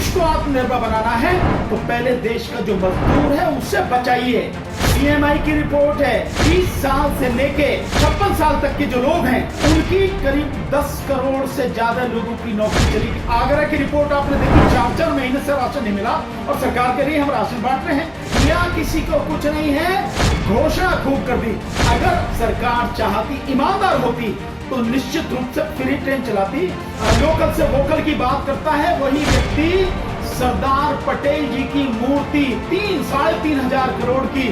देश को आत्मनिर्भर बनाना है तो पहले देश का जो मजदूर है उसे बचाइए। सीएमआई की रिपोर्ट है 20 साल से लेके 56 साल तक के जो लोग हैं उनकी करीब 10 करोड़ से ज्यादा लोगों की नौकरी चली। आगरा की रिपोर्ट आपने देखी, 4-4 महीने से राशन नहीं मिला और सरकार कह रही है हम राशन बांट रहे हैं। या किसी को कुछ नहीं है, घोषणा खूब कर दी। अगर सरकार चाहती, ईमानदार होती तो निश्चित रूप से फ्री ट्रेन चलाती। लोकल से वोकल की बात करता है वही व्यक्ति सरदार पटेल जी की मूर्ति 3-3.5 करोड़ की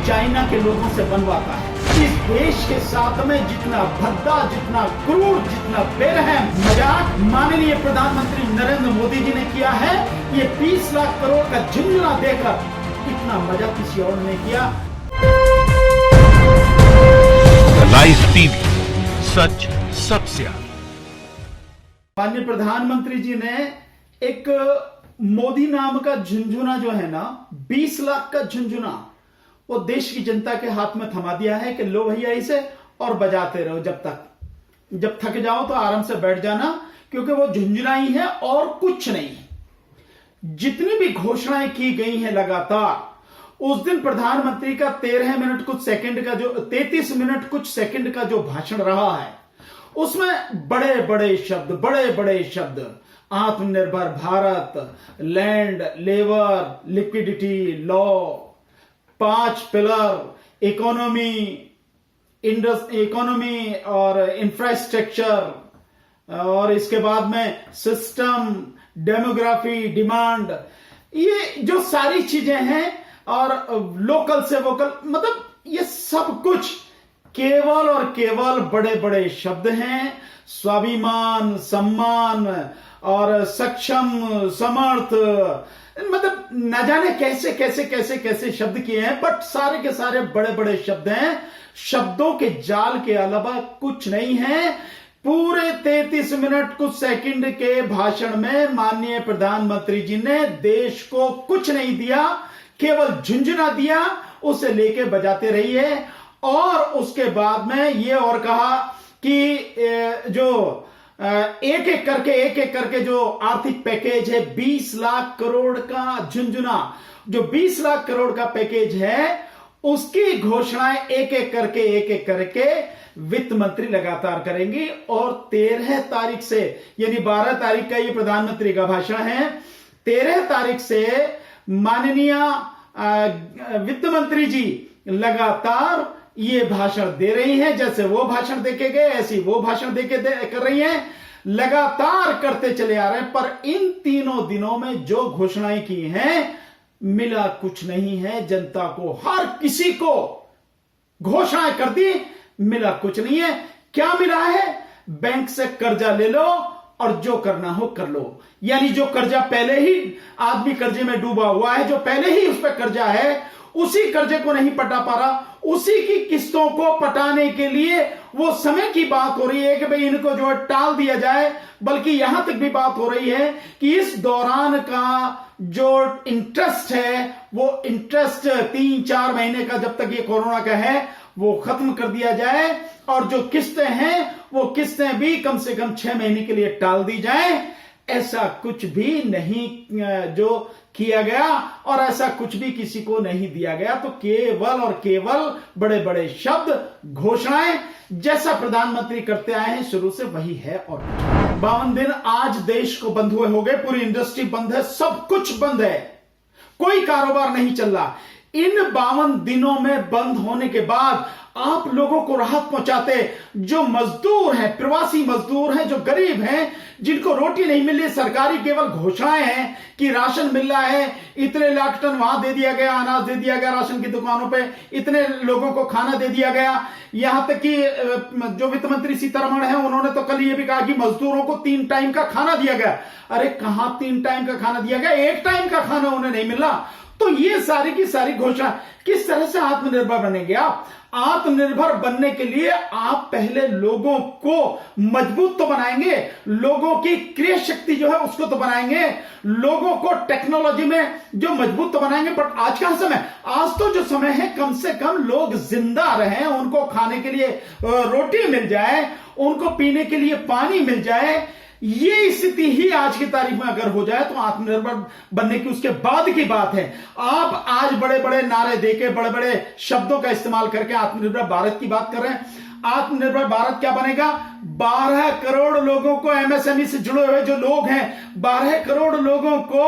चाइना के लोगों से बनवाता है। इस देश के साथ में जितना भद्दा, जितना क्रूर, जितना बेरहम मजाक माननीय प्रधानमंत्री नरेंद्र मोदी जी ने किया है, ये 20 लाख करोड़ का झुंझुना देकर इतना मजा किसी और ने किया। लाइव टीवी, सच सबसे आगे। माननीय प्रधानमंत्री जी ने एक मोदी नाम का झुंझुना जो है ना, 20 लाख का झुंझुना, वो देश की जनता के हाथ में थमा दिया है कि लो भैया इसे और बजाते रहो जब थक जाओ तो आराम से बैठ जाना, क्योंकि वो झुंझुना ही है और कुछ नहीं है। जितनी भी घोषणाएं की गई हैं लगातार, उस दिन प्रधानमंत्री का 13 मिनट कुछ सेकंड का जो 33 मिनट कुछ सेकंड का जो भाषण रहा है, उसमें बड़े बड़े शब्द आत्मनिर्भर Bharat, land, labour, liquidity, law, 5 pillar, economy और इंफ्रास्ट्रक्चर, और इसके बाद में सिस्टम, डेमोग्राफी, डिमांड, ये जो सारी चीजें हैं, और लोकल से वोकल, मतलब ये सब कुछ केवल और केवल बड़े बड़े शब्द हैं। स्वाभिमान, सम्मान और सक्षम, समर्थ, मतलब न जाने कैसे शब्द किए हैं, बट सारे के सारे बड़े बड़े शब्द हैं। शब्दों के जाल के अलावा कुछ नहीं है। पूरे 33 मिनट कुछ सेकंड के भाषण में माननीय प्रधानमंत्री जी ने देश को कुछ नहीं दिया, केवल झुंझुना दिया, उसे लेके बजाते रहिए। और उसके बाद में ये और कहा कि जो एक एक करके जो आर्थिक पैकेज है 20 लाख करोड़ का झुंझुना, जो 20 लाख करोड़ का पैकेज है, उसकी घोषणाएं एक एक करके वित्त मंत्री लगातार करेंगी। और 13 तारीख से, यानी 12 तारीख का ये प्रधानमंत्री का भाषण है, 13 तारीख से माननीय वित्त मंत्री जी लगातार ये भाषण दे रही हैं। जैसे वो भाषण देके गए ऐसी वो भाषण कर रही हैं, लगातार करते चले आ रहे हैं। पर इन तीनों दिनों में जो घोषणाएं की हैं, मिला कुछ नहीं है जनता को। हर किसी को घोषणाएं कर दी, मिला कुछ नहीं है। क्या मिला है? बैंक से कर्जा ले लो और जो करना हो कर लो। यानी जो कर्जा पहले ही आदमी कर्जे में डूबा हुआ है, जो पहले ही उस पर कर्जा है, उसी कर्जे को नहीं पटा पा रहा, उसी की किस्तों को पटाने के लिए वो समय की बात हो रही है कि भाई इनको जो है टाल दिया जाए। बल्कि यहां तक भी बात हो रही है कि इस दौरान का जो इंटरेस्ट है, वो इंटरेस्ट 3-4 महीने का, जब तक ये कोरोना का है, वो खत्म कर दिया जाए। और जो किस्तें हैं, वो किस्तें भी कम से कम 6 महीने के लिए टाल दी जाए। ऐसा कुछ भी नहीं जो किया गया, और ऐसा कुछ भी किसी को नहीं दिया गया। तो केवल और केवल बड़े बड़े शब्द, घोषणाएं, जैसा प्रधानमंत्री करते आए हैं शुरू से वही है। और 52 दिन आज देश को बंद हुए हो गए, पूरी इंडस्ट्री बंद है, सब कुछ बंद है, कोई कारोबार नहीं चल रहा। इन 52 दिनों में बंद होने के बाद आप लोगों को राहत पहुंचाते, जो मजदूर हैं, प्रवासी मजदूर हैं, जो गरीब हैं, जिनको रोटी नहीं मिल रही, सरकारी केवल घोषणाएं हैं कि राशन मिल रहा है, इतने लाख टन वहां दे दिया गया, अनाज दे दिया गया राशन की दुकानों पे, इतने लोगों को खाना दे दिया गया। यहां तक कि जो वित्त मंत्री सीतारमण है, उन्होंने तो कल ये भी कहा कि मजदूरों को 3 टाइम का खाना दिया गया। अरे कहां 3 टाइम का खाना दिया गया? 1 टाइम का खाना उन्हें नहीं मिला। तो ये सारी की सारी घोषणा, किस तरह से आत्मनिर्भर बनेंगे आप? आत्मनिर्भर बनने के लिए आप पहले लोगों को मजबूत तो बनाएंगे, लोगों की क्रय शक्ति जो है उसको तो बनाएंगे, लोगों को टेक्नोलॉजी में जो मजबूत तो बनाएंगे। पर आज का समय, आज तो जो समय है, कम से कम लोग जिंदा रहें, उनको खाने के लिए रोटी मिल जाए, उनको पीने के लिए पानी मिल जाए। ये स्थिति ही आज की तारीख में अगर हो जाए तो आत्मनिर्भर बनने की उसके बाद की बात है। आप आज बड़े बड़े नारे देके बड़े बड़े शब्दों का इस्तेमाल करके आत्मनिर्भर भारत की बात कर रहे हैं। आत्मनिर्भर भारत क्या बनेगा? 12 करोड़ लोगों को, एमएसएमई से जुड़े हुए जो लोग हैं, 12 करोड़ लोगों को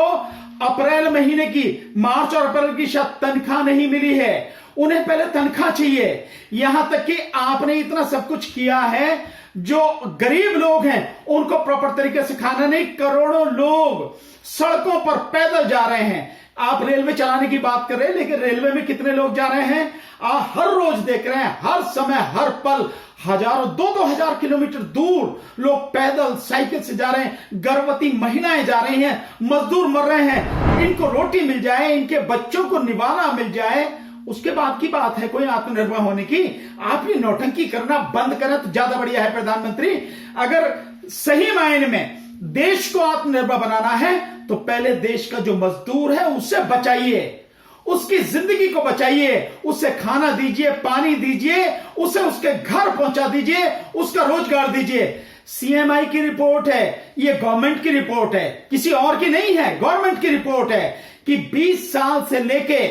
अप्रैल महीने की, मार्च और अप्रैल की शायद तनख्वाह नहीं मिली है। उन्हें पहले तनख्वाह चाहिए। यहां तक कि आपने इतना सब कुछ किया है, जो गरीब लोग हैं उनको प्रॉपर तरीके से खाना नहीं, करोड़ों लोग सड़कों पर पैदल जा रहे हैं। आप रेलवे चलाने की बात कर रहे हैं, लेकिन रेलवे में कितने लोग जा रहे हैं? आप हर रोज देख रहे हैं, हर समय हर पल हजारों, 2-2 हजार किलोमीटर दूर लोग पैदल साइकिल से जा रहे हैं। गर्भवती महिलाएं जा रही हैं, मजदूर मर रहे हैं। इनको रोटी मिल जाए, इनके बच्चों को निवाला मिल जाए, उसके बाद की बात है कोई आत्मनिर्भर होने की। आप ये नौटंकी करना बंद करें तो ज्यादा बढ़िया है प्रधानमंत्री। अगर सही मायने में देश को आत्मनिर्भर बनाना है तो पहले देश का जो मजदूर है उसे बचाइए, उसकी जिंदगी को बचाइए, उसे खाना दीजिए, पानी दीजिए, उसे उसके घर पहुंचा दीजिए, उसका रोजगार दीजिए। सीएमआई की रिपोर्ट है, ये गवर्नमेंट की रिपोर्ट है, किसी और की नहीं है, गवर्नमेंट की रिपोर्ट है कि 20 साल से लेके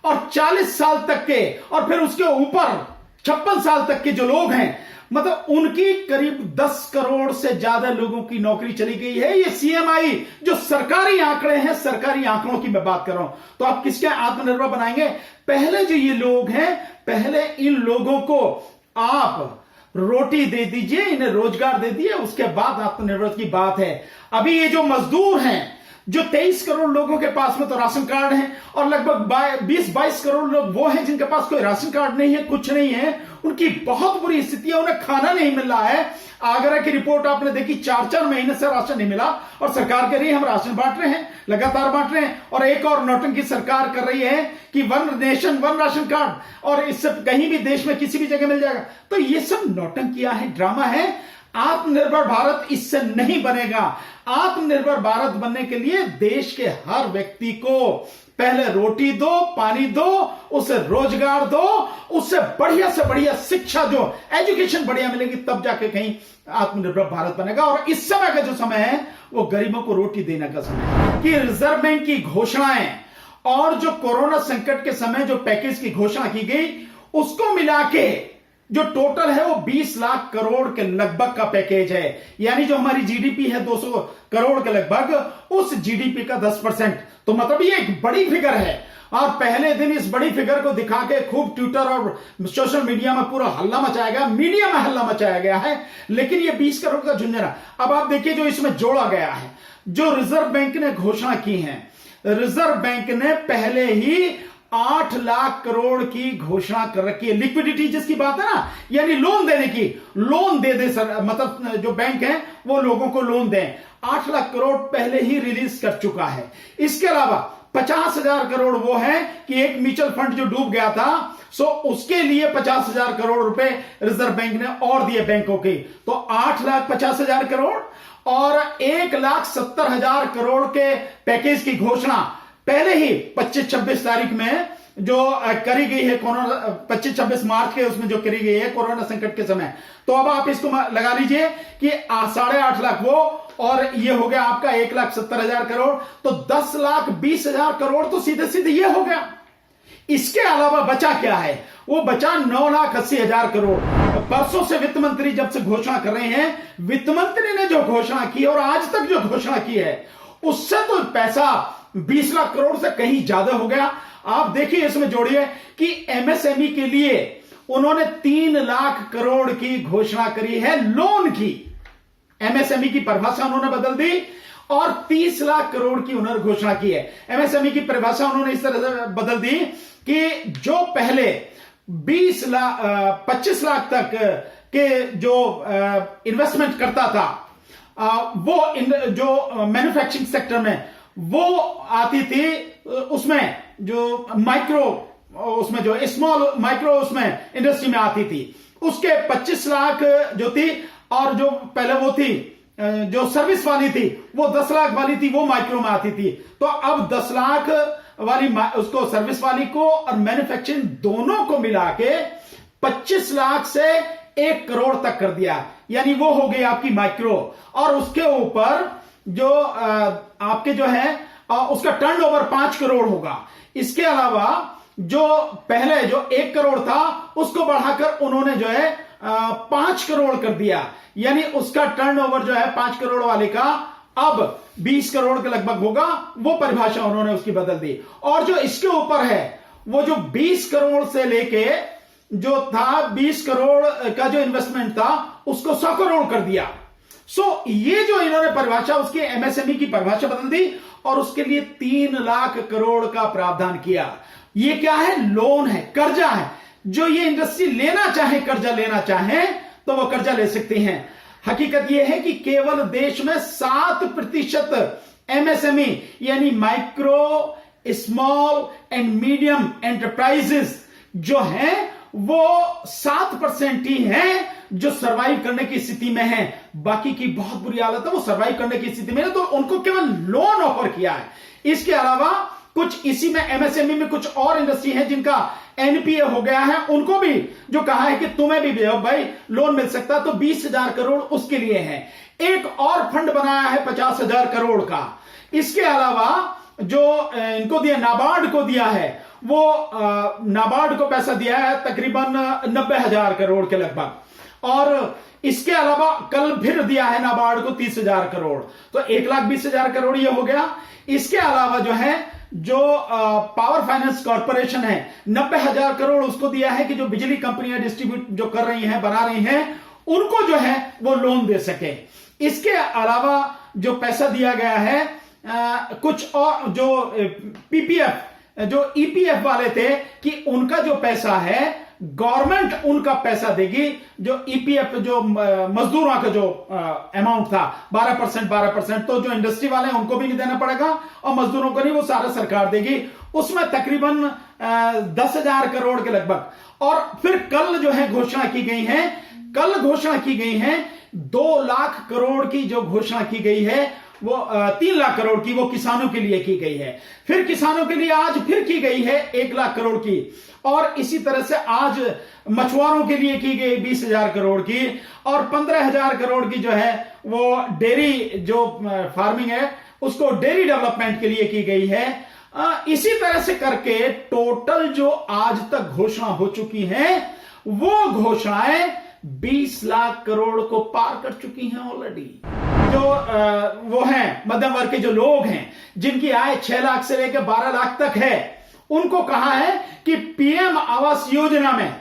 और 40 साल तक के और फिर उसके ऊपर 56 साल तक के जो लोग हैं, मतलब उनकी करीब 10 करोड़ से ज्यादा लोगों की नौकरी चली गई है। ये सीएमआई जो सरकारी आंकड़े हैं, सरकारी आंकड़ों की मैं बात कर रहा हूं। तो आप किसके आत्मनिर्भर बनाएंगे? पहले जो ये लोग हैं, पहले इन लोगों को आप रोटी दे दीजिए, इन्हें रोजगार दे दिए, उसके बाद आत्मनिर्भर की बात है। अभी ये जो मजदूर हैं, जो 23 करोड़ लोगों के पास में तो राशन कार्ड है और लगभग 20-22 करोड़ लोग वो हैं जिनके पास कोई राशन कार्ड नहीं है, कुछ नहीं है। उनकी बहुत बुरी स्थिति है, उन्हें खाना नहीं मिल रहा है। आगरा की रिपोर्ट आपने देखी, 4-4 महीने से राशन नहीं मिला और सरकार कह रही है हम राशन बांट रहे हैं, लगातार बांट रहे हैं। और एक और नौटंकी सरकार कर रही है कि 1 नेशन 1 राशन कार्ड, और इससे कहीं भी देश में किसी भी जगह मिल जाएगा। तो ये सब नौटंकियां हैं, ड्रामा है। आत्मनिर्भर भारत इससे नहीं बनेगा। आत्मनिर्भर भारत बनने के लिए देश के हर व्यक्ति को पहले रोटी दो, पानी दो, उसे रोजगार दो, उससे बढ़िया से बढ़िया शिक्षा, जो एजुकेशन बढ़िया मिलेगी, तब जाके कहीं आत्मनिर्भर भारत बनेगा। और इस समय का जो समय है वो गरीबों को रोटी देने का समय है। कि रिजर्व बैंक की घोषणाएं और जो कोरोना संकट के समय जो पैकेज की घोषणा की गई, उसको मिला के जो टोटल है वो 20 लाख करोड़ के लगभग का पैकेज है। यानी जो हमारी जीडीपी है 200 करोड़ के लगभग, उस जीडीपी का 10%। तो मतलब ये एक बड़ी फिगर है। और पहले दिन इस बड़ी फिगर को दिखा के खूब ट्विटर और सोशल मीडिया में पूरा हल्ला मचाया गया, मीडिया में हल्ला मचाया गया है। लेकिन ये 20 करोड़ का झुंझुना। अब आप देखिए जो इसमें जोड़ा गया है, जो रिजर्व बैंक ने घोषणा की है, रिजर्व बैंक ने पहले ही 8 लाख करोड़ की घोषणा कर रखी है। लिक्विडिटी जिसकी बात है ना, यानी लोन देने की, लोन दे दे सर, मतलब जो बैंक है वो लोगों को लोन दें। 8 लाख करोड़ पहले ही रिलीज कर चुका है। इसके अलावा 50,000 करोड़ वो है कि एक म्यूचुअल फंड जो डूब गया था, सो उसके लिए 50,000 करोड़ रुपए रिजर्व बैंक ने और दिए बैंकों के। तो 8,50,000 करोड़ और 1,70,000 करोड़ के पैकेज की घोषणा पहले ही 25-26 तारीख में जो करी गई है, कोरोना 25-26 मार्च के उसमें जो करी गई है कोरोना संकट के समय। तो अब आप इसको लगा लीजिए कि 8.5 लाख वो, और ये हो गया आपका 1,70,000 करोड़। तो 10,20,000 करोड़ तो सीधे सीधे ये हो गया। इसके अलावा बचा क्या है? वो बचा 9,80,000 करोड़। परसों से वित्त मंत्री जब से घोषणा कर रहे हैं, वित्त मंत्री ने जो घोषणा की और आज तक जो घोषणा की है, उससे तो पैसा 20 लाख करोड़ से कहीं ज्यादा हो गया। आप देखिए इसमें जोड़िए कि एमएसएमई के लिए उन्होंने 3 लाख करोड़ की घोषणा करी है लोन की। एमएसएमई की परिभाषा उन्होंने बदल दी और 30 लाख करोड़ की उन्होंने घोषणा की है। एमएसएमई की परिभाषा उन्होंने इस तरह से बदल दी कि जो पहले 25 लाख तक के जो इन्वेस्टमेंट करता था, वो जो मैन्युफैक्चरिंग सेक्टर में वो आती थी, उसमें जो माइक्रो, उसमें जो स्मॉल माइक्रो उसमें इंडस्ट्री में आती थी, उसके 25 लाख जो थी, और जो पहले वो थी जो सर्विस वाली थी वो 10 लाख वाली थी, वो माइक्रो में आती थी। तो अब 10 लाख वाली उसको सर्विस वाली को और मैन्युफैक्चरिंग दोनों को मिला के 25 लाख से 1 करोड़ तक कर दिया, यानी वो हो गई आपकी माइक्रो। और उसके ऊपर जो आपके जो है उसका टर्नओवर 5 करोड़ होगा। इसके अलावा जो पहले जो 1 करोड़ था उसको बढ़ाकर उन्होंने जो है 5 करोड़ कर दिया, यानी उसका टर्नओवर जो है 5 करोड़ वाले का अब 20 करोड़ के लगभग होगा। वो परिभाषा उन्होंने उसकी बदल दी। और जो इसके ऊपर है वो जो 20 करोड़ से लेके जो था 20 करोड़ का जो इन्वेस्टमेंट था उसको 100 करोड़ कर दिया। ये जो इन्होंने परिभाषा उसकी एमएसएमई की परिभाषा बदल दी और उसके लिए 3 लाख करोड़ का प्रावधान किया। ये क्या है? लोन है, कर्जा है। जो ये इंडस्ट्री लेना चाहे, कर्जा लेना चाहे तो वो कर्जा ले सकती हैं। हकीकत यह है कि केवल देश में 7% एमएसएमई यानी micro small and medium enterprises जो हैं वो 7% ही हैं जो सरवाइव करने की स्थिति में हैं। बाकी की बहुत बुरी हालत है, वो सरवाइव करने की स्थिति में है, तो उनको केवल लोन ऑफर किया है। इसके अलावा कुछ इसी में एमएसएमई में कुछ और इंडस्ट्री है जिनका एनपीए हो गया है, उनको भी जो कहा है कि तुम्हें भी भाई लोन मिल सकता है, तो 20,000 करोड़ उसके लिए है। एक और फंड बनाया है 50,000 करोड़ का। इसके अलावा जो इनको दिया, नाबार्ड को दिया है, वो नाबार्ड को पैसा दिया है तकरीबन 90,000 करोड़ के लगभग। और इसके अलावा कल फिर दिया है नाबार्ड को 30,000 करोड़, तो 1,20,000 करोड़ ये हो गया। इसके अलावा जो है जो पावर फाइनेंस कॉर्पोरेशन है 90,000 करोड़ उसको दिया है कि जो बिजली कंपनियां डिस्ट्रीब्यूट जो कर रही हैं, बना रही हैं, उनको जो है वो लोन दे सके। इसके अलावा जो पैसा दिया गया है कुछ और जो पीपीएफ जो ईपीएफ वाले थे कि उनका जो पैसा है गवर्नमेंट उनका पैसा देगी। जो ईपीएफ जो मजदूरों का जो अमाउंट था 12%, तो जो इंडस्ट्री वाले हैं उनको भी नहीं देना पड़ेगा और मजदूरों को नहीं, वो सारा सरकार देगी। उसमें तकरीबन 10,000 करोड़ के लगभग। और फिर कल जो है घोषणा की गई है, कल घोषणा की गई है 2 लाख करोड़ की जो घोषणा की गई है वो 3 लाख करोड़ की वो किसानों के लिए की गई है। फिर किसानों के लिए आज फिर की गई है 1 लाख करोड़ की। और इसी तरह से आज मछुआरों के लिए की गई 20,000 करोड़ की। और 15,000 करोड़ की जो है वो डेयरी जो फार्मिंग है उसको डेयरी डेवलपमेंट के लिए की गई है। इसी तरह से करके टोटल जो आज तक घोषणा हो चुकी है वो घोषणाएं 20 लाख करोड़ को पार कर चुकी हैं ऑलरेडी। जो वो हैं मध्यम वर्ग के जो लोग हैं जिनकी आय 6 लाख से लेकर 12 लाख तक है, उनको कहा है कि पीएम आवास योजना में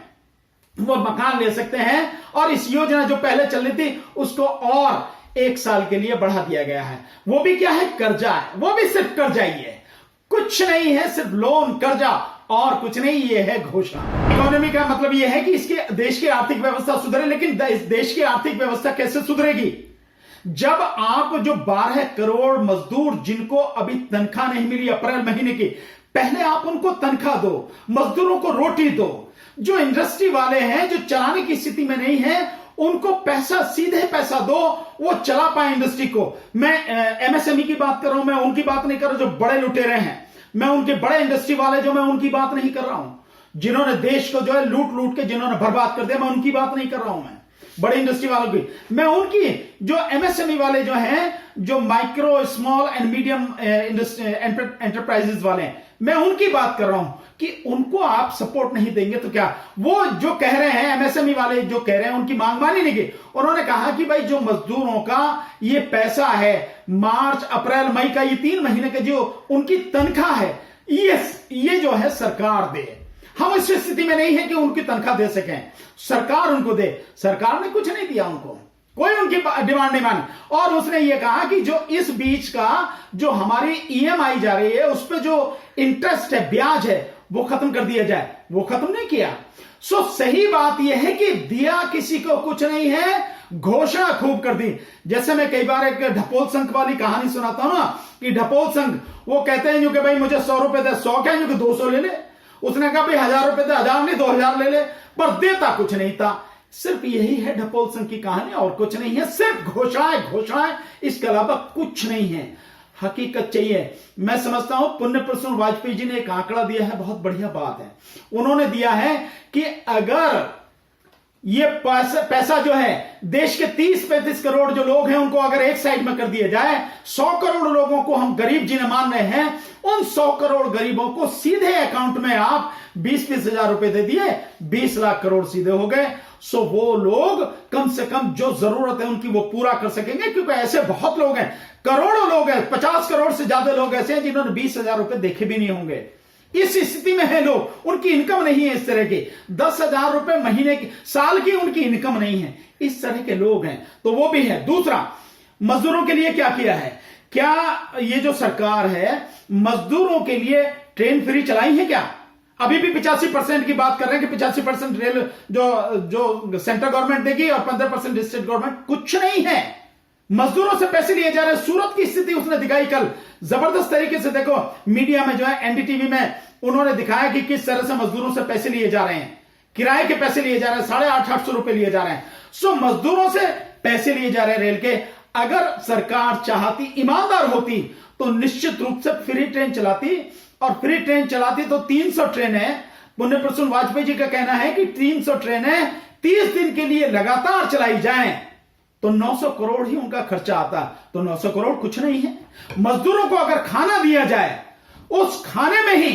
वो मकान ले सकते हैं। और इस योजना जो पहले चल रही थी उसको और 1 साल के लिए बढ़ा दिया गया है। वो भी क्या है? कर्जा है, वो भी सिर्फ कर्जा ही है, कुछ नहीं है, सिर्फ लोन, कर्जा और कुछ नहीं। ये है घोषणा। इकोनॉमी का मतलब ये है कि इसके देश की आर्थिक व्यवस्था सुधरे। लेकिन इस देश की आर्थिक व्यवस्था कैसे सुधरेगी जब आप जो 12 करोड़ मजदूर जिनको अभी तनख्वाह नहीं मिली अप्रैल महीने की, पहले आप उनको तनख्वाह दो, मजदूरों को रोटी दो। जो इंडस्ट्री वाले हैं जो चलाने की स्थिति में नहीं है उनको पैसा, सीधे पैसा दो, वो चला पाए इंडस्ट्री को। मैं एमएसएमई की बात कर रहा हूं, मैं उनकी बात नहीं कर रहा जो बड़े लुटेरे हैं, मैं उनके बड़े इंडस्ट्री वाले जो मैं उनकी बात नहीं कर रहा हूं। जिन्होंने देश को जो है लूट लूट के जिन्होंने बर्बाद कर दिया, मैं उनकी बात नहीं कर रहा हूं। मैं बड़े इंडस्ट्री वालों की, मैं उनकी जो एमएसएमई वाले जो हैं, जो micro small and medium enterprises वाले हैं, मैं उनकी बात कर रहा हूं कि उनको आप सपोर्ट नहीं देंगे तो क्या। वो जो कह रहे हैं एमएसएमई वाले जो कह रहे हैं उनकी मांग मानी नहीं गई। उन्होंने कहा कि भाई जो मजदूरों का ये पैसा है मार्च अप्रैल मई का, ये 3 महीने का जो उनकी तनख्वाह है, ये जो है सरकार दे। हम इस स्थिति में नहीं है कि उनकी तनख्वाह दे सकें, सरकार उनको दे। सरकार ने कुछ नहीं दिया उनको, कोई उनकी डिमांड नहीं मानी। और उसने ये कहा कि जो इस बीच का जो हमारी ईएमआई जा रही है उस पर जो इंटरेस्ट है, ब्याज है, वो खत्म कर दिया जाए। वो खत्म नहीं किया। सही बात यह है कि दिया किसी को कुछ नहीं है, घोषणा खूब कर दी। जैसे मैं कई बार एक ढपोल संघ वाली कहानी सुनाता हूं ना कि ढपोल संघ वो कहते हैं जो कि भाई मुझे 100 रुपए दे, 100 क्या, जो कि 200 ले ले। उसने कहा भाई 1000 रुपए दे, 1000 नहीं 2000 ले ले, पर देता कुछ नहीं था। सिर्फ यही है ढपोल संघ की कहानी और कुछ नहीं है, सिर्फ घोषणाएं, इसके अलावा कुछ नहीं है। हकीकत चाहिए। मैं समझता हूं पुण्य प्रसून वाजपेयी जी ने एक आंकड़ा दिया है, बहुत बढ़िया बात है। उन्होंने दिया है कि अगर ये पैसा जो है देश के 30-35 करोड़ जो लोग हैं उनको अगर एक साइड में कर दिया जाए, 100 करोड़ लोगों को हम गरीब जिन्हें मान रहे हैं, उन 100 करोड़ गरीबों को सीधे अकाउंट में आप 20-20 हजार रुपए दे दिए, 20 लाख करोड़ सीधे हो गए। सो वो लोग कम से कम जो जरूरत है उनकी वो पूरा कर सकेंगे, क्योंकि ऐसे बहुत लोग हैं, करोड़ों लोग हैं, 50 करोड़ से ज्यादा लोग ऐसे हैं जिन्होंने 20 हजार रुपए देखे भी नहीं होंगे। इस स्थिति में है लोग, उनकी इनकम नहीं है इस तरह की, 10,000 रुपए महीने की, साल की उनकी इनकम नहीं है, इस तरह के लोग हैं, तो वो भी है। दूसरा, मजदूरों के लिए क्या किया है? क्या ये जो सरकार है मजदूरों के लिए ट्रेन फ्री चलाई है क्या? अभी भी 85% की बात कर रहे हैं कि 85% रेल जो सेंट्रल गवर्नमेंट देगी और 15% स्टेट गवर्नमेंट, कुछ नहीं है। मजदूरों से पैसे लिए जा रहे हैं। सूरत की स्थिति उसने दिखाई कल जबरदस्त तरीके से, देखो मीडिया में जो है एनडीटीवी में उन्होंने दिखाया कि किस तरह से मजदूरों से पैसे लिए जा रहे हैं, किराए के पैसे लिए जा रहे हैं, 850 रुपए लिए जा रहे हैं। सो मजदूरों से पैसे लिए जा रहे हैं रेल के। अगर सरकार चाहती, ईमानदार होती, तो निश्चित रूप से फ्री ट्रेन चलाती, और फ्री ट्रेन चलाती तो 300 ट्रेनें, पुण्य प्रसून वाजपेयी जी का कहना है कि 300 ट्रेनें 30 दिन के लिए लगातार चलाई जाएं तो 900 करोड़ ही उनका खर्चा आता। तो 900 करोड़ कुछ नहीं है। मजदूरों को अगर खाना दिया जाए, उस खाने में ही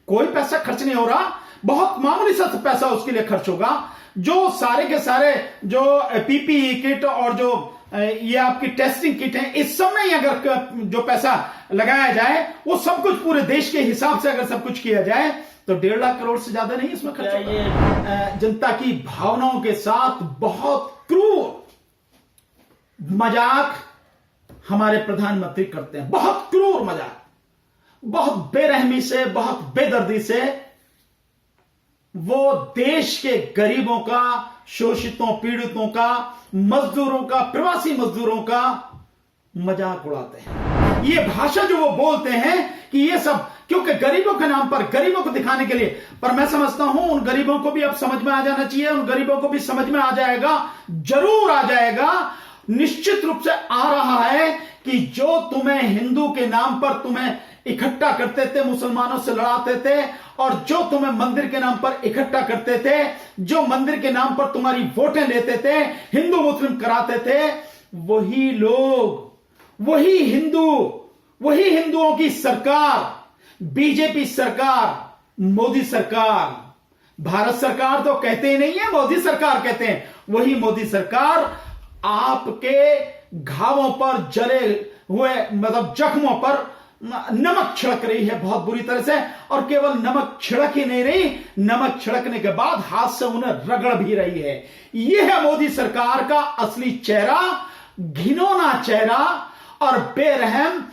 कोई पैसा खर्च नहीं हो रहा, बहुत मामूली सा पैसा उसके लिए खर्च होगा। जो सारे के सारे जो पीपीई किट और जो ये आपकी टेस्टिंग किट है, इस सब में अगर जो पैसा लगाया जाए, वो सब कुछ पूरे देश के हिसाब से अगर सब कुछ किया जाए तो 1.5 लाख करोड़ से ज्यादा नहीं इसमें खर्च होगा। जनता की भावनाओं के साथ बहुत क्रूर मजाक हमारे प्रधानमंत्री करते हैं, बहुत क्रूर मजाक, बहुत बेरहमी से, बहुत बेदर्दी से वो देश के गरीबों का, शोषितों, पीड़ितों का, मजदूरों का, प्रवासी मजदूरों का मजाक उड़ाते हैं। ये भाषा जो वो बोलते हैं कि ये सब क्योंकि गरीबों के नाम पर, गरीबों को दिखाने के लिए, पर मैं समझता हूं उन गरीबों को भी अब समझ में आ जाना चाहिए, उन गरीबों को भी समझ में आ जाएगा, जरूर आ जाएगा, निश्चित रूप से आ रहा है कि जो तुम्हें हिंदू के नाम पर तुम्हें इकट्ठा करते थे, मुसलमानों से लड़ाते थे, और जो तुम्हें मंदिर के नाम पर इकट्ठा करते थे, जो मंदिर के नाम पर तुम्हारी वोटें लेते थे, हिंदू मुस्लिम कराते थे, वही लोग, वही हिंदू, वही हिंदुओं की सरकार, बीजेपी सरकार, मोदी सरकार, भारत सरकार तो कहते ही नहीं है, मोदी सरकार कहते हैं, वही मोदी सरकार आपके घावों पर, जले हुए मतलब जख्मों पर नमक छिड़क रही है बहुत बुरी तरह से, और केवल नमक छिड़क ही नहीं रही, नमक छिड़कने के बाद हाथ से उन्हें रगड़ भी रही है। यह है मोदी सरकार का असली चेहरा, घिनौना चेहरा और बेरहम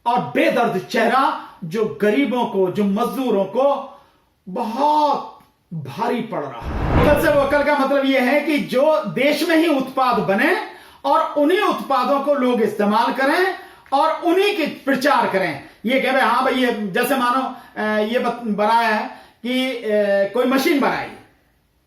और बेदर्द चेहरा, जो गरीबों को, जो मजदूरों को बहुत भारी पड़ रहा है। वोकल से वोकल का मतलब यह है कि जो देश में ही उत्पाद बने और उन्हीं उत्पादों को लोग इस्तेमाल करें और उन्हीं के प्रचार करें। ये कह रहे हाँ भाई, ये जैसे मानो ये बनाया है कि कोई मशीन बनाई,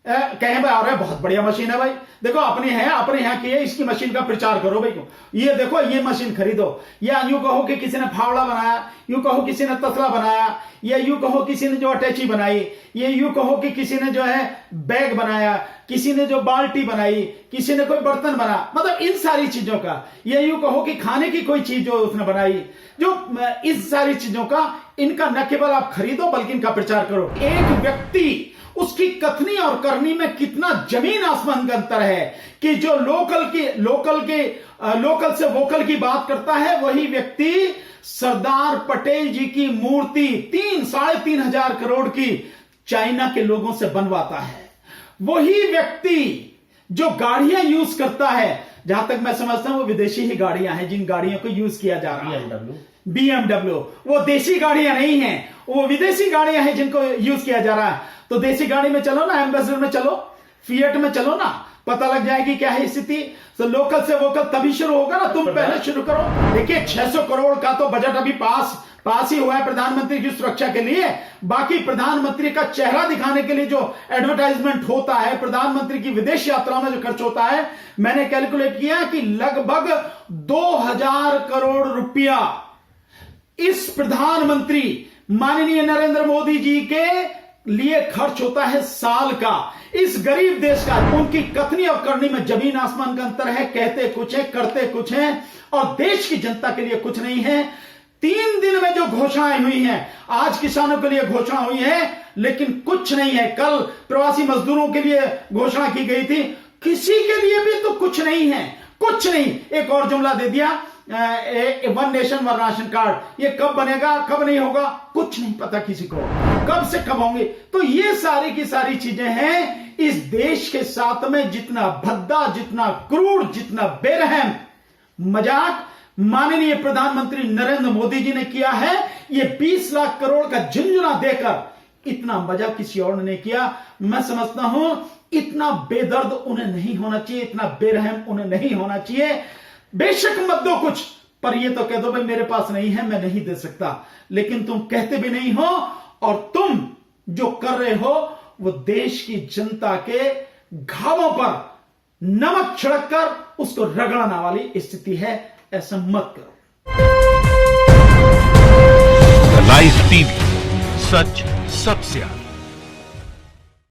कहें भाई अरे बहुत बढ़िया मशीन है भाई, देखो अपनी है, अपने यहाँ की है, इसकी मशीन का प्रचार करो भाई, ये देखो ये मशीन खरीदो। या यूं कहो कि किसी ने फावड़ा बनाया, यूं कहो किसी ने तसला बनाया, या यूं कहो किसी ने जो अटैची बनाई, ये यूं कहो कि किसी ने जो है बैग बनाया, किसी ने जो बाल्टी बनाई, किसी ने कोई बर्तन बना, मतलब इन सारी चीजों का, या यूं कहो कि खाने की कोई चीज जो उसने बनाई, जो इस सारी चीजों का, इनका न केवल आप खरीदो बल्कि इनका प्रचार करो। एक व्यक्ति, उसकी कथनी और करनी में कितना जमीन आसमान का अंतर है कि जो लोकल से वोकल की बात करता है, वही व्यक्ति सरदार पटेल जी की मूर्ति 3-3.5 हजार करोड़ की चाइना के लोगों से बनवाता है। वही व्यक्ति जो गाड़ियां यूज करता है, जहां तक मैं समझता हूं वो विदेशी ही गाड़ियां हैं जिन गाड़ियों को यूज किया जा रहा है, BMW, वो देशी गाड़ियां नहीं हैं, वो विदेशी गाड़ियां हैं जिनको यूज किया जा रहा है। तो देसी गाड़ी में चलो ना, एम्बेसडर में चलो, फिएट में चलो ना, पता लग जाएगी क्या है स्थिति। तो लोकल से वोकल तभी शुरू होगा ना, तुम पहले शुरू करो। देखिए 600 करोड़ का तो बजट अभी पास ही हुआ है प्रधानमंत्री की सुरक्षा के लिए। बाकी प्रधानमंत्री का चेहरा दिखाने के लिए जो एडवर्टाइजमेंट होता है, प्रधानमंत्री की विदेश यात्रा में जो खर्च होता है, मैंने कैलकुलेट किया कि लगभग 2000 करोड़ रुपया इस प्रधानमंत्री माननीय नरेंद्र मोदी जी के लिए खर्च होता है साल का। इस गरीब देश का उनकी कथनी और करनी में जमीन आसमान का अंतर है। कहते कुछ है, करते कुछ है, और देश की जनता के लिए कुछ नहीं है। 3 दिन में जो घोषणाएं हुई हैं, आज किसानों के लिए घोषणा हुई है, लेकिन कुछ नहीं है। कल प्रवासी मजदूरों के लिए घोषणा की गई थी, किसी के लिए भी तो कुछ नहीं है, कुछ नहीं। एक और जुमला दे दिया, 1 नेशन 1 राशन कार्ड, ये कब बनेगा, कब नहीं होगा, कुछ नहीं पता किसी को, कब से कब होंगे। तो ये सारी की सारी चीजें हैं इस देश के साथ में। जितना भद्दा, जितना क्रूर, जितना बेरहम मजाक माननीय प्रधानमंत्री नरेंद्र मोदी जी ने किया है, ये 20 लाख करोड़ का झुंझुना देकर इतना मजाक किसी और ने नहीं किया। मैं समझता हूं इतना बेदर्द उन्हें नहीं होना चाहिए, इतना बेरहम उन्हें नहीं होना चाहिए। बेशक मत दो कुछ, पर ये तो कह दो भाई मेरे पास नहीं है, मैं नहीं दे सकता। लेकिन तुम कहते भी नहीं हो, और तुम जो कर रहे हो वो देश की जनता के घावों पर नमक छिड़ककर उसको रगड़ने वाली स्थिति है। ऐसा मत करो। लाइव टीवी, सच सबसे आगे।